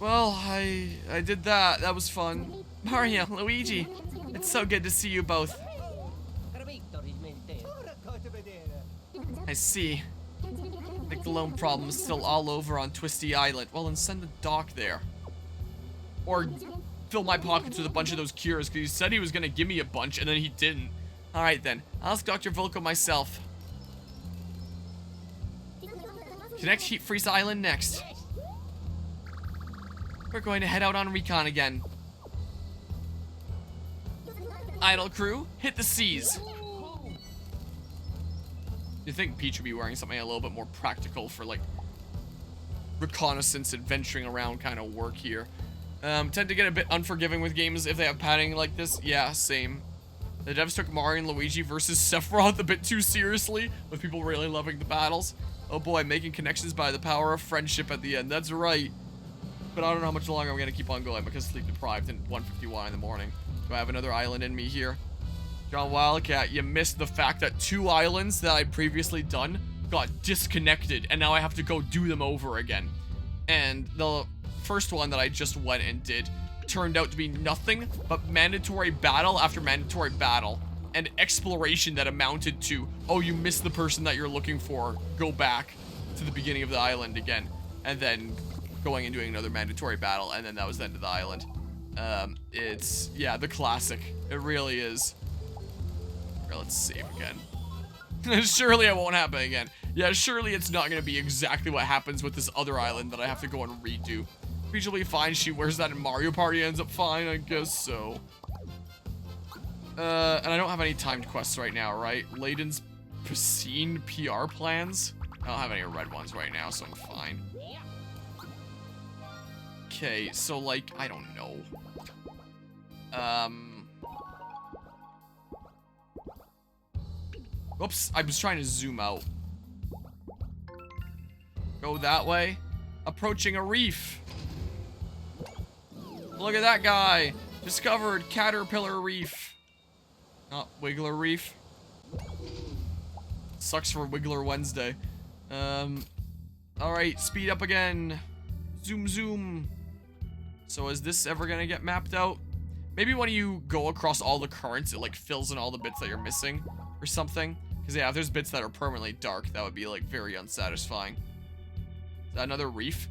Well, I did that. That was fun. Mario, Luigi, it's so good to see you both. I see. I think the loan problem is still all over on Twisty Island. Well, then send the doc there. Or fill my pockets with a bunch of those cures, because he said he was going to give me a bunch, and then he didn't. Alright then, I'll ask Dr. Volko myself. Connect Heat Freeze Island next. We're going to head out on recon again. Idle crew, hit the seas. You think Peach would be wearing something a little bit more practical for, like, reconnaissance, adventuring around kind of work here. Tend to get a bit unforgiving with games if they have padding like this. Yeah, same. The devs took Mario and Luigi versus Sephiroth a bit too seriously, with people really loving the battles. Oh boy, making connections by the power of friendship at the end. That's right. But I don't know how much longer I'm going to keep on going because sleep deprived and 1:51 in the morning. Do I have another island in me here? John Wildcat, you missed the fact that 2 islands that I'd previously done got disconnected, and now I have to go do them over again. And the first one that I just went and did turned out to be nothing but mandatory battle after mandatory battle, and exploration that amounted to, oh, you missed the person that you're looking for, go back to the beginning of the island again, and then going and doing another mandatory battle, and then that was the end of the island. It's, yeah, the classic. It really is. Here, let's save again. Surely it won't happen again. Yeah, surely it's not going to be exactly what happens with this other island that I have to go and redo. Peach will be fine. She wears that in Mario Party, ends up fine, I guess so. And I don't have any timed quests right now, right? Layden's Piscine PR plans? I don't have any red ones right now, so I'm fine. Okay, so, like, I don't know. Oops, I was trying to zoom out. Go that way. Approaching a reef. Look at that guy. Discovered Caterpillar Reef. Not Wiggler Reef. Sucks for Wiggler Wednesday. Alright, speed up again. Zoom, zoom. So is this ever gonna get mapped out? Maybe when you go across all the currents, it like fills in all the bits that you're missing or something. Because yeah, if there's bits that are permanently dark, that would be like very unsatisfying. Is that another reef?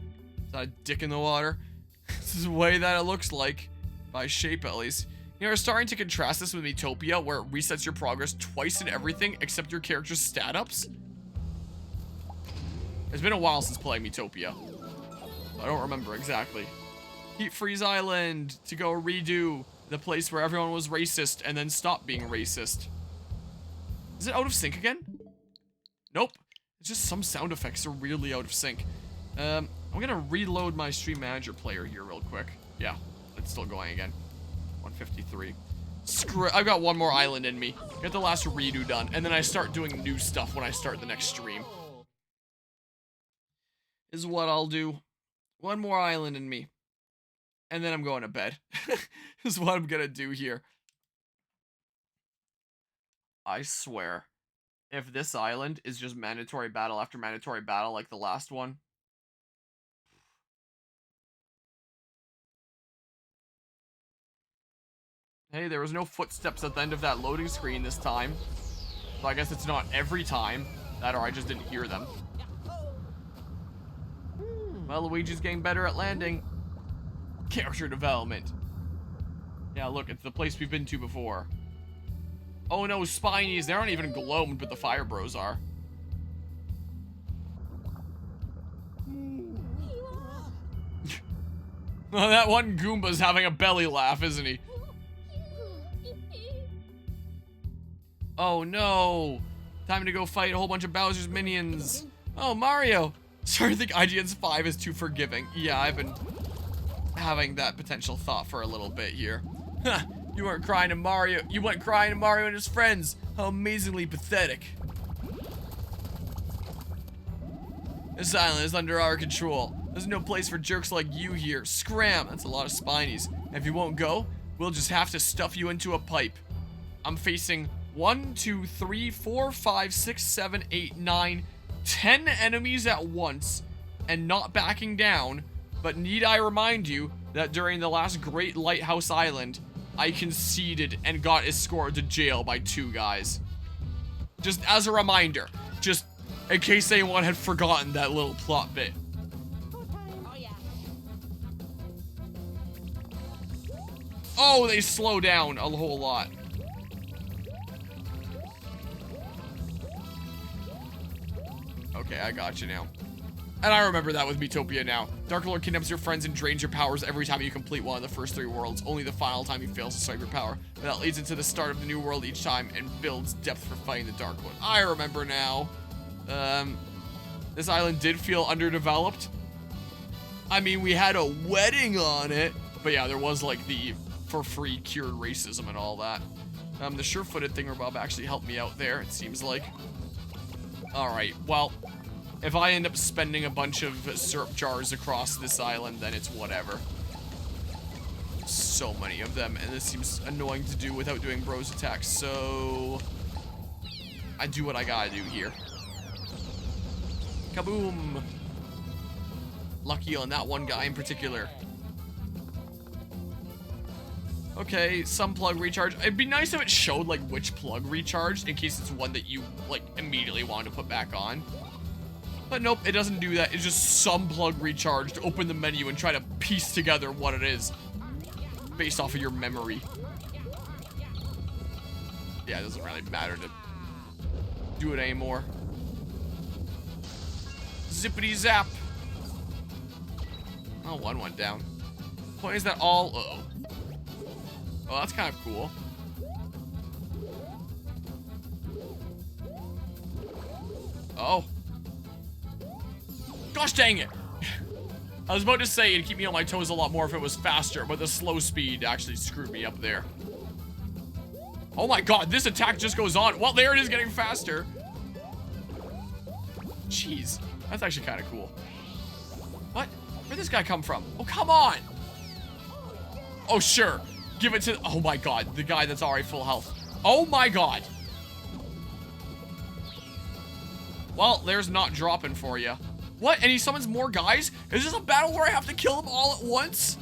Is that a dick in the water? This is the way that it looks like. By shape, at least. You know, we're starting to contrast this with Miitopia, where it resets your progress twice in everything except your character's stat ups. It's been a while since playing Miitopia. I don't remember exactly. Heat Freeze Island to go redo the place where everyone was racist and then stop being racist. Is it out of sync again? Nope. It's just some sound effects are really out of sync. I'm gonna reload my Stream Manager player here real quick. Yeah, it's still going again. 153. Screw it. I've got one more island in me. Get the last redo done, and then I start doing new stuff when I start the next stream. Is what I'll do. One more island in me. And then I'm going to bed. Is what I'm gonna do here. I swear, if this island is just mandatory battle after mandatory battle like the last one. Hey, there was no footsteps at the end of that loading screen this time. So I guess it's not every time. That or I just didn't hear them. Well, Luigi's getting better at landing. Character development. Yeah, look, it's the place we've been to before. Oh no, Spinies, they aren't even gloamed, but the Fire Bros are. Well, that one Goomba's having a belly laugh, isn't he? Oh no! Time to go fight a whole bunch of Bowser's minions. Oh, Mario! Sorry, I think IGN's 5 is too forgiving. Yeah, I've been having that potential thought for a little bit here. Huh, you weren't crying to Mario. You went crying to Mario and his friends. How amazingly pathetic. This island is under our control. There's no place for jerks like you here. Scram! That's a lot of Spinies. If you won't go, we'll just have to stuff you into a pipe. I'm facing 1, 2, 3, 4, 5, 6, 7, 8, 9, 10 enemies at once and not backing down. But need I remind you that during the last Great Lighthouse Island, I conceded and got escorted to jail by 2 guys. Just as a reminder. Just in case anyone had forgotten that little plot bit. Oh, they slow down a whole lot. Okay, I got you now. And I remember that with Miitopia now. Dark Lord kidnaps your friends and drains your powers every time you complete one of the first 3 worlds. Only the final time he fails to swipe your power. But that leads into the start of the new world each time and builds depth for fighting the Dark Lord. I remember now. This island did feel underdeveloped. I mean, we had a wedding on it. But yeah, there was like the for free cured racism and all that. The sure-footed thingamabob actually helped me out there, it seems like. Alright, well, if I end up spending a bunch of syrup jars across this island, then it's whatever. So many of them, and this seems annoying to do without doing bros attacks, so I do what I gotta do here. Kaboom! Lucky on that one guy in particular. Okay, some plug recharge. It'd be nice if it showed, like, which plug recharged, in case it's one that you, like, immediately want to put back on. But nope, it doesn't do that. It's just some plug recharged. Open the menu and try to piece together what it is. Based off of your memory. Yeah, it doesn't really matter to do it anymore. Zippity zap. Oh, one went down. Point is that all... Uh-oh. Oh, that's kind of cool. Oh. Gosh dang it. I was about to say it'd keep me on my toes a lot more if it was faster, but the slow speed actually screwed me up there. Oh my god, this attack just goes on. Well, there it is getting faster. Jeez, that's actually kind of cool. What? Where'd this guy come from? Oh, come on. Oh, sure. Give it to... Oh my god, the guy that's already full health. Oh my god. Well, there's not dropping for you. What? And he summons more guys? Is this a battle where I have to kill them all at once?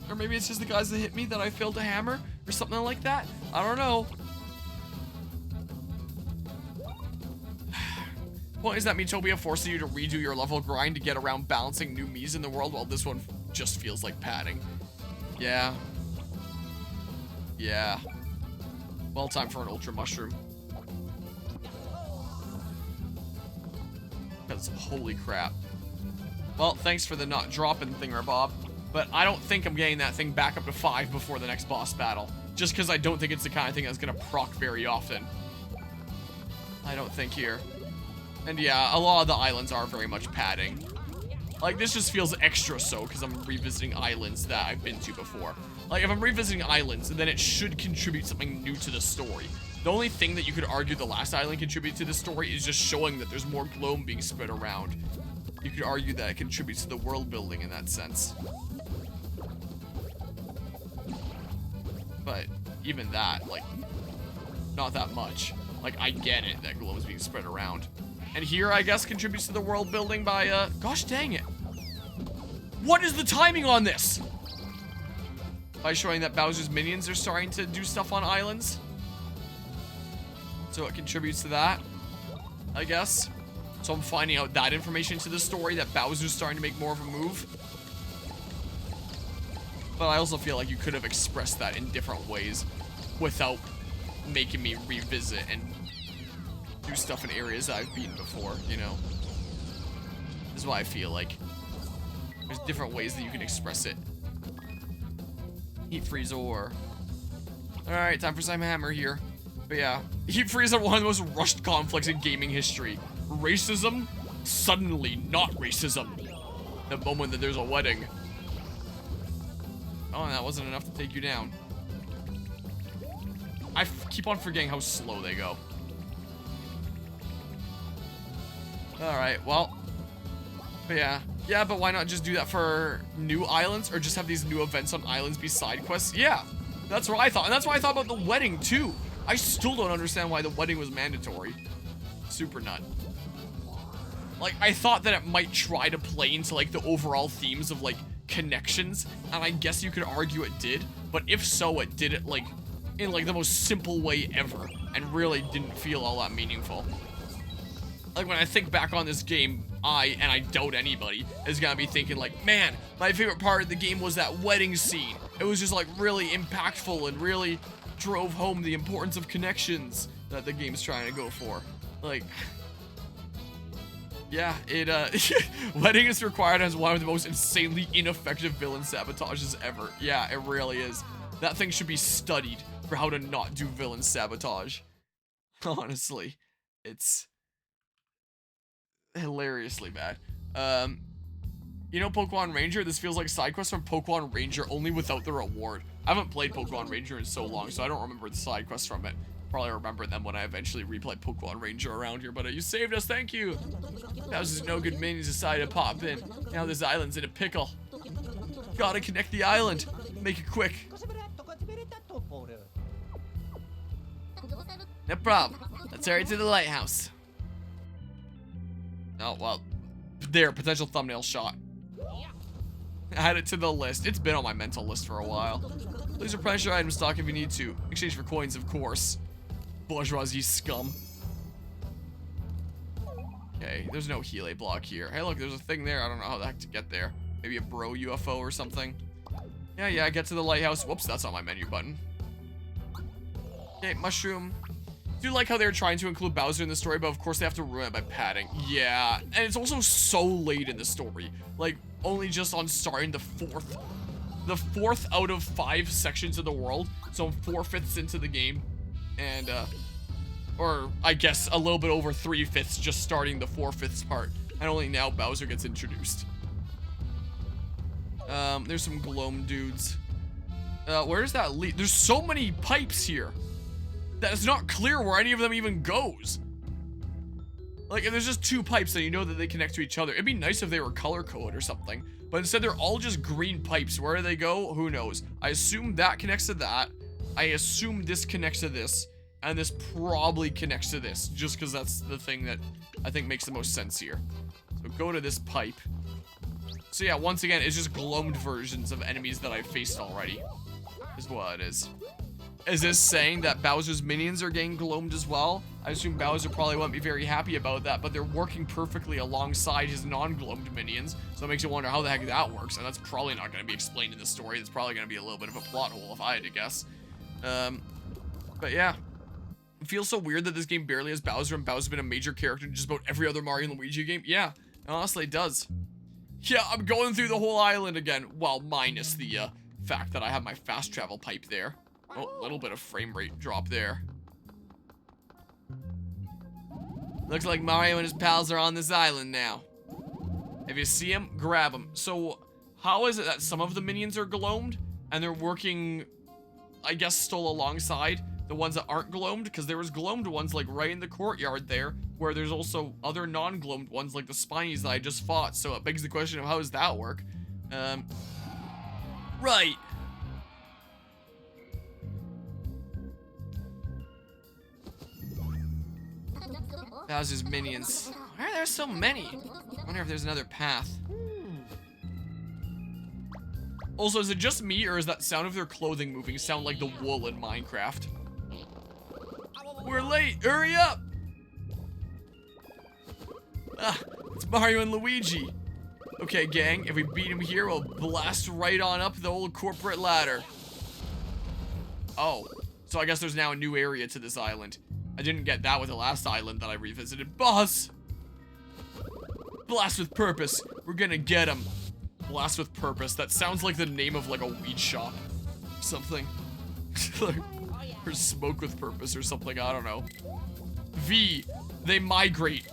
Or maybe it's just the guys that hit me that I failed to hammer? Or something like that? I don't know. Point is that Miitopia forces you to redo your level grind to get around balancing new Miis in the world, while this one just feels like padding. Yeah. Yeah. Well, time for an Ultra Mushroom. Because holy crap. Well, thanks for the not dropping thingamabob. But I don't think I'm getting that thing back up to 5 before the next boss battle. Just because I don't think it's the kind of thing that's going to proc very often. I don't think here. And yeah, a lot of the islands are very much padding. Like, this just feels extra so because I'm revisiting islands that I've been to before. Like, if I'm revisiting islands, then it should contribute something new to the story. The only thing that you could argue the last island contributed to the story is just showing that there's more gloam being spread around. You could argue that it contributes to the world building in that sense. But even that, like, not that much. Like, I get it that gloam is being spread around. And here, I guess, contributes to the world building by, gosh dang it. What is the timing on this? By showing that Bowser's minions are starting to do stuff on islands. So it contributes to that, I guess. So I'm finding out that information to the story, that Bowser's starting to make more of a move. But I also feel like you could have expressed that in different ways without making me revisit and do stuff in areas that I've beaten before, you know? This is why I feel like there's different ways that you can express it. Heat Freeze ore. Alright, time for some hammer here. But yeah, Heat Freeze are one of the most rushed conflicts in gaming history. Racism, suddenly not racism. The moment that there's a wedding. Oh, and that wasn't enough to take you down. I keep on forgetting how slow they go. Alright, well. But yeah. Yeah, but why not just do that for new islands? Or just have these new events on islands be side quests? Yeah, that's what I thought. And that's why I thought about the wedding, too. I still don't understand why the wedding was mandatory. Super nut. Like, I thought that it might try to play into, like, the overall themes of, like, connections, and I guess you could argue it did, but if so, it did it, like, in, like, the most simple way ever, and really didn't feel all that meaningful. Like, when I think back on this game, and I doubt anybody, is gonna be thinking, like, man, my favorite part of the game was that wedding scene. It was just, like, really impactful and really drove home the importance of connections that the game's trying to go for. Like, yeah, wedding is required as one of the most insanely ineffective villain sabotages ever. Yeah, it really is. That thing should be studied for how to not do villain sabotage. Honestly, it's hilariously bad. You know Pokemon Ranger? This feels like side quests from Pokemon Ranger, only without the reward. I haven't played Pokemon Ranger in so long, so I don't remember the side quests from it. Probably remember them when I eventually replay Pokemon Ranger around here, but you saved us, thank you! Thousands of no good minions decided to pop in. Now this island's in a pickle. Gotta connect the island. Make it quick. No problem. Let's hurry to the lighthouse. Oh, well. There, potential thumbnail shot. Add it to the list. It's been on my mental list for a while. Please replenish your item stock if you need to. Exchange for coins, of course. Bourgeoisie scum. Okay, there's no Healy block here. Hey, look, there's a thing there. I don't know how the heck to get there. Maybe a bro UFO or something. Yeah, get to the lighthouse. Whoops, that's on my menu button. Okay, mushroom. I do like how they're trying to include Bowser in the story, but of course they have to ruin it by padding. Yeah, and it's also so late in the story. Like, only just on starting the fourth out of 5 sections of the world. So I'm 4/5 into the game. And, or I guess a little bit over 3/5 just starting the 4/5 part. And only now Bowser gets introduced. There's some gloam dudes. Where does that lead? There's so many pipes here that it's not clear where any of them even goes. Like, if there's just 2 pipes, then you know that they connect to each other. It'd be nice if they were color coded or something. But instead, they're all just green pipes. Where do they go? Who knows? I assume that connects to that. I assume this connects to this. And this probably connects to this. Just because that's the thing that I think makes the most sense here. So go to this pipe. So yeah, once again, it's just gloamed versions of enemies that I've faced already. Is what it is. Is this saying that Bowser's minions are getting gloamed as well? I assume Bowser probably won't be very happy about that, but they're working perfectly alongside his non-gloamed minions, so it makes you wonder how the heck that works, and that's probably not going to be explained in the story. It's probably going to be a little bit of a plot hole if I had to guess. But yeah. It feels so weird that this game barely has Bowser, and Bowser's been a major character in just about every other Mario and Luigi game. Yeah, honestly, it does. Yeah, I'm going through the whole island again. Well, minus the fact that I have my fast travel pipe there. Oh, a little bit of frame rate drop there. Looks like Mario and his pals are on this island now. If you see him, grab him. So, how is it that some of the minions are gloamed, and they're working, I guess, still alongside the ones that aren't gloamed? Because there was gloamed ones, like, right in the courtyard there, where there's also other non-gloamed ones, like the Spinies that I just fought. So it begs the question of how does that work? Right. Bowser's minions. Why are there so many? I wonder if there's another path. Also, is it just me, or is that sound of their clothing moving sound like the wool in Minecraft? We're late! Hurry up! Ah, it's Mario and Luigi. Okay, gang, if we beat him here, we'll blast right on up the old corporate ladder. Oh, so I guess there's now a new area to this island. I didn't get that with the last island that I revisited. Boss! Blast with purpose. We're gonna get him. Blast with purpose. That sounds like the name of like a weed shop. Something. Or smoke with purpose or something. I don't know. V. They migrate.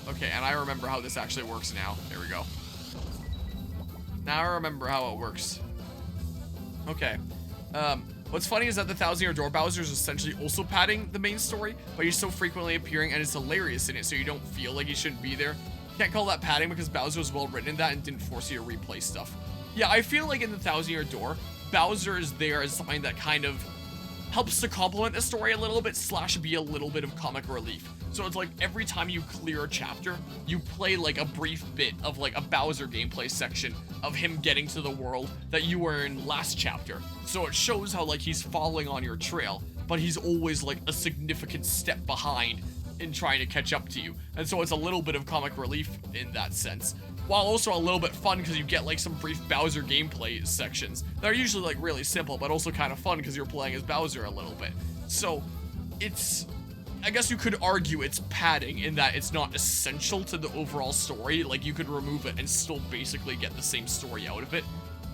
Okay, and I remember how this actually works now. There we go. Now I remember how it works. Okay. What's funny is that the 1000-Year Door Bowser is essentially also padding the main story, but he's so frequently appearing and it's hilarious in it, so you don't feel like he shouldn't be there. Can't call that padding because Bowser was well written in that and didn't force you to replay stuff. Yeah, I feel like in the 1000-Year Door, Bowser is there as something that kind of helps to complement the story a little bit / be a little bit of comic relief. So it's like every time you clear a chapter, you play like a brief bit of like a Bowser gameplay section of him getting to the world that you were in last chapter. So it shows how like he's following on your trail, but he's always like a significant step behind in trying to catch up to you. And so it's a little bit of comic relief in that sense, while also a little bit fun because you get like some brief Bowser gameplay sections that are usually like really simple, but also kind of fun because you're playing as Bowser a little bit. So it's, I guess you could argue it's padding in that it's not essential to the overall story. Like you could remove it and still basically get the same story out of it.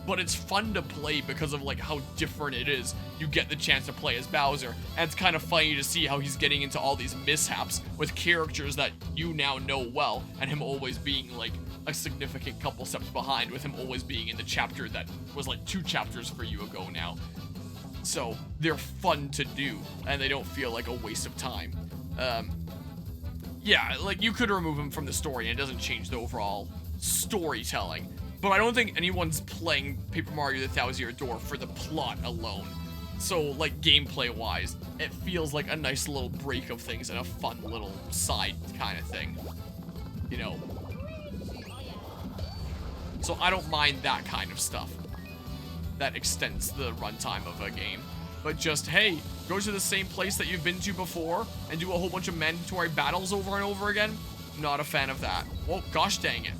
But it's fun to play because of like how different it is. You get the chance to play as Bowser, and it's kind of funny to see how he's getting into all these mishaps with characters that you now know well, and him always being like a significant couple steps behind, with him always being in the chapter that was like 2 chapters for you ago now. So they're fun to do, and they don't feel like a waste of time. Yeah, like you could remove him from the story and it doesn't change the overall storytelling. But I don't think anyone's playing Paper Mario the Thousand-Year Door for the plot alone. So, like, gameplay-wise, it feels like a nice little break of things and a fun little side kind of thing. You know? So I don't mind that kind of stuff. That extends the runtime of a game. But just, hey, go to the same place that you've been to before and do a whole bunch of mandatory battles over and over again? Not a fan of that. Well, gosh dang it.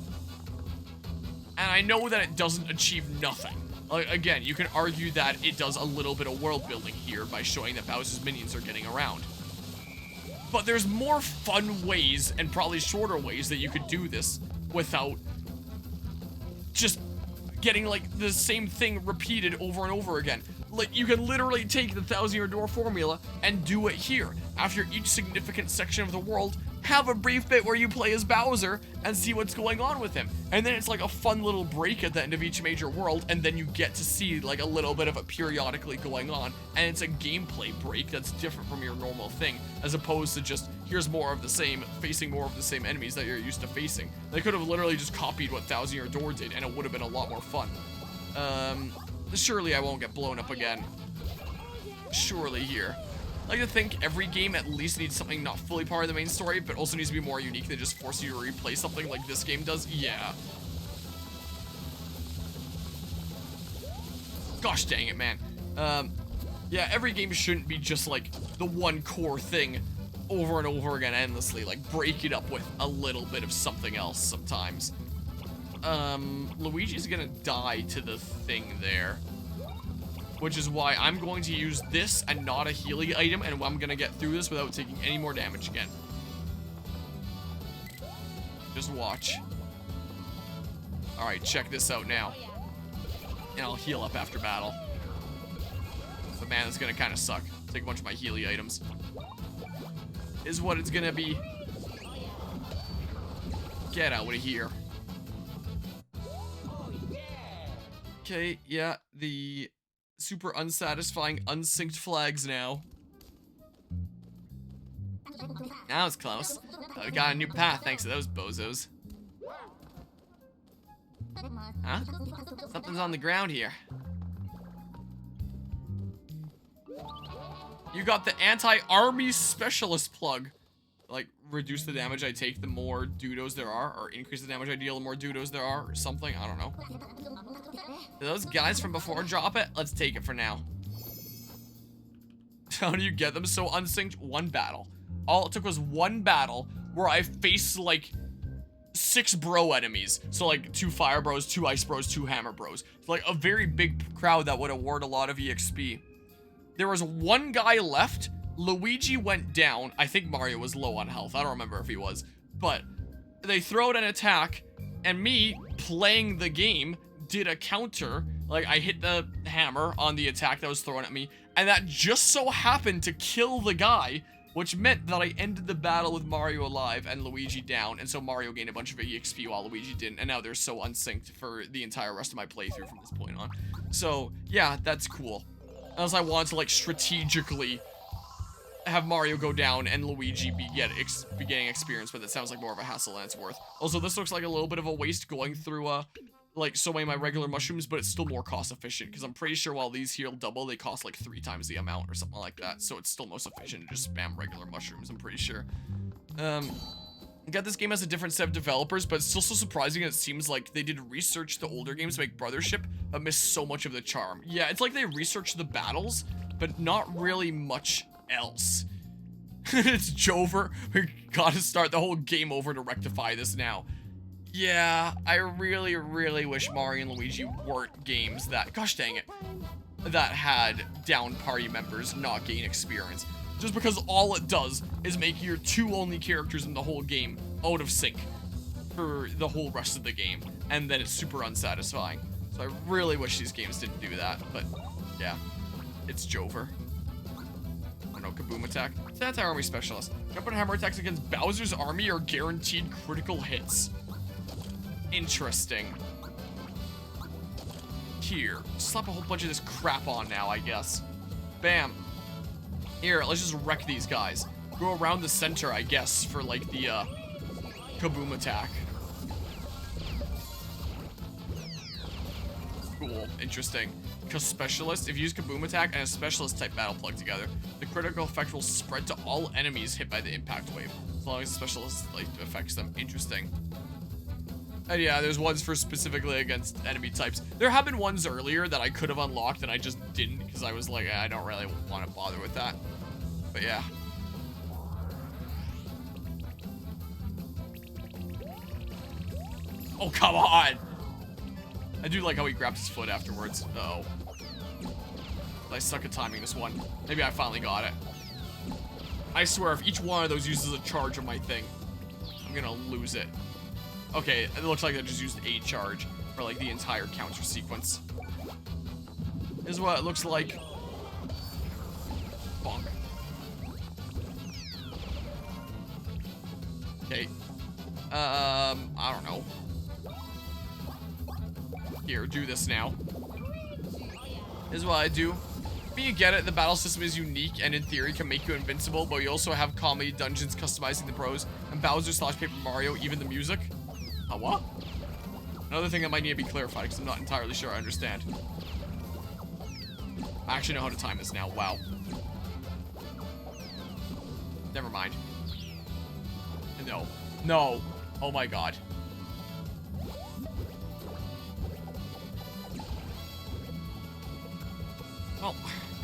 And I know that it doesn't achieve nothing. Like, again, you can argue that it does a little bit of world building here by showing that Bowser's minions are getting around. But there's more fun ways, and probably shorter ways, that you could do this without just getting, like, the same thing repeated over and over again. Like, you can literally take the Thousand-Year Door formula and do it here. After each significant section of the world, have a brief bit where you play as Bowser and see what's going on with him. And then it's like a fun little break at the end of each major world, and then you get to see like a little bit of it periodically going on, and it's a gameplay break that's different from your normal thing, as opposed to just, here's more of the same, facing more of the same enemies that you're used to facing. They could have literally just copied what Thousand-Year Door did, and it would have been a lot more fun. Surely I won't get blown up again. Surely here. I like to think every game at least needs something not fully part of the main story, but also needs to be more unique than just force you to replay something like this game does. Yeah. Gosh dang it, man. Yeah, every game shouldn't be just like the one core thing over and over again endlessly. Like, break it up with a little bit of something else sometimes. Luigi's gonna die to the thing there. Which is why I'm going to use this and not a Healy item, and I'm going to get through this without taking any more damage again. Just watch. Alright, check this out now. And I'll heal up after battle. But man, it's going to kind of suck. Take a bunch of my Healy items. Is what it's going to be. Get out of here. Okay, yeah, the super unsatisfying unsynced flags now. Now it's close. We got a new path thanks to those bozos. Huh? Something's on the ground here. You got the anti-army specialist plug. Like, reduce the damage I take the more Dudos there are, or increase the damage I deal the more Dudos there are, or something, I don't know. Do those guys from before drop it? Let's take it for now. How do you get them so unsynced? One battle. All it took was one battle where I faced, like, 6 bro enemies. So, like, 2 fire bros, 2 ice bros, 2 hammer bros. It's like a very big crowd that would award a lot of EXP. There was one guy left. Luigi went down. I think Mario was low on health. I don't remember if he was. But they throw out an attack, and me, playing the game, did a counter. Like, I hit the hammer on the attack that was thrown at me, and that just so happened to kill the guy, which meant that I ended the battle with Mario alive and Luigi down, and so Mario gained a bunch of EXP while Luigi didn't, and now they're so unsynced for the entire rest of my playthrough from this point on. So, yeah, that's cool. Unless I wanted to, like, strategically have Mario go down and Luigi be getting experience with it. Sounds like more of a hassle than it's worth. Also, this looks like a little bit of a waste going through like so many of my regular mushrooms, but it's still more cost efficient because I'm pretty sure while these heal double, they cost like 3 times the amount or something like that. So it's still most efficient to just spam regular mushrooms, I'm pretty sure. This game has a different set of developers, but it's still so surprising. It seems like they did research the older games to make Brothership, but missed so much of the charm. Yeah, it's like they researched the battles, but not really much else. It's Jover. We gotta start the whole game over to rectify this now. Yeah, I really, really wish Mario and Luigi weren't games that, gosh dang it, that had down party members not gain experience. Just because all it does is make your 2 only characters in the whole game out of sync for the whole rest of the game. And then it's super unsatisfying. So I really wish these games didn't do that, but yeah, it's Jover. I don't know, Kaboom Attack. It's an anti-army specialist. Jump and hammer attacks against Bowser's army are guaranteed critical hits. Interesting. Here, slap a whole bunch of this crap on now, I guess. Bam. Here, let's just wreck these guys. Go around the center, I guess, for like the Kaboom Attack. Cool, interesting. Because specialist, if you use Kaboom Attack and a specialist type battle plug together, the critical effect will spread to all enemies hit by the impact wave, as long as the specialist like affects them. Interesting. And yeah, there's ones for specifically against enemy types. There have been ones earlier that I could have unlocked and I just didn't because I was like, I don't really want to bother with that. But yeah. Oh, come on! I do like how he grabs his foot afterwards. Uh-oh. I suck at timing this one. Maybe I finally got it. I swear, if each one of those uses a charge on my thing, I'm gonna lose it. Okay, it looks like I just used a charge for like the entire counter sequence. This is what it looks like. Bonk. Okay. I don't know. Here, do this now. This is what I do. But you get it, the battle system is unique and in theory can make you invincible, but you also have comedy dungeons customizing the pros, and Bowser / Paper Mario, even the music. What? Another thing that might need to be clarified because I'm not entirely sure I understand. I actually know how to time this now. Wow. Never mind. No. No. Oh my god. Oh,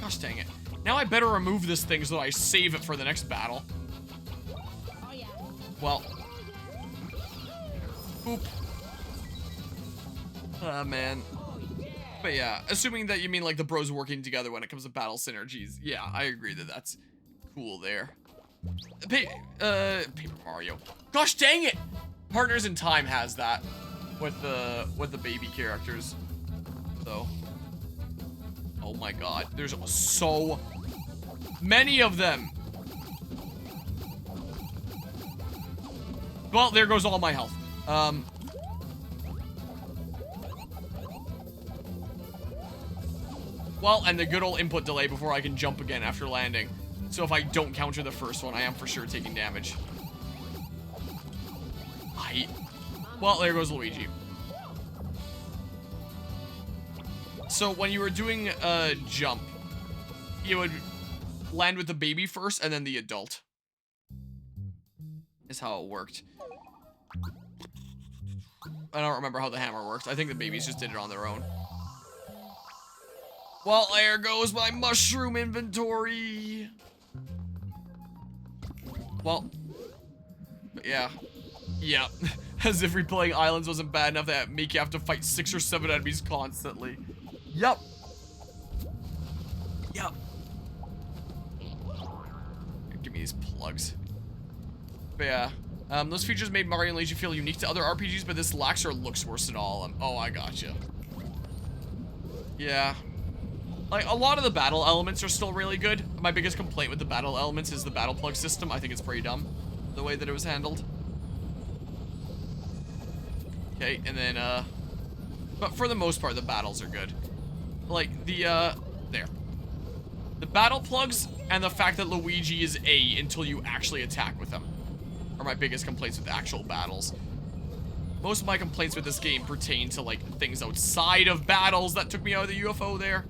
gosh dang it. Now I better remove this thing so that I save it for the next battle. Well. Boop. Man. But yeah, assuming that you mean like the bros working together when it comes to battle synergies. Yeah, I agree that that's cool there. Paper Mario. Gosh dang it! Partners in Time has that with the baby characters. So. Oh my god, there's so many of them. Well, there goes all my health. Well, and the good old input delay before I can jump again after landing. So if I don't counter the first one, I am for sure taking damage. Well, there goes Luigi. So when you were doing a jump, you would land with the baby first and then the adult. Is how it worked. I don't remember how the hammer worked. I think the babies just did it on their own. Well, there goes my mushroom inventory. Well, yeah. Yeah. As if replaying Islands wasn't bad enough that make you have to fight 6 or 7 enemies constantly. Yep. Yep. Give me these plugs. But yeah. Those features made Mario and Luigi feel unique to other RPGs, but this lacks or looks worse than all of them. Oh, I gotcha. Yeah. Like, a lot of the battle elements are still really good. My biggest complaint with the battle elements is the battle plug system. I think it's pretty dumb, the way that it was handled. Okay, and then, but for the most part, the battles are good. Like, there. The battle plugs and the fact that Luigi is A until you actually attack with them are my biggest complaints with actual battles. most of my complaints with this game pertain to, like, things outside of battles that took me out of the UFO there.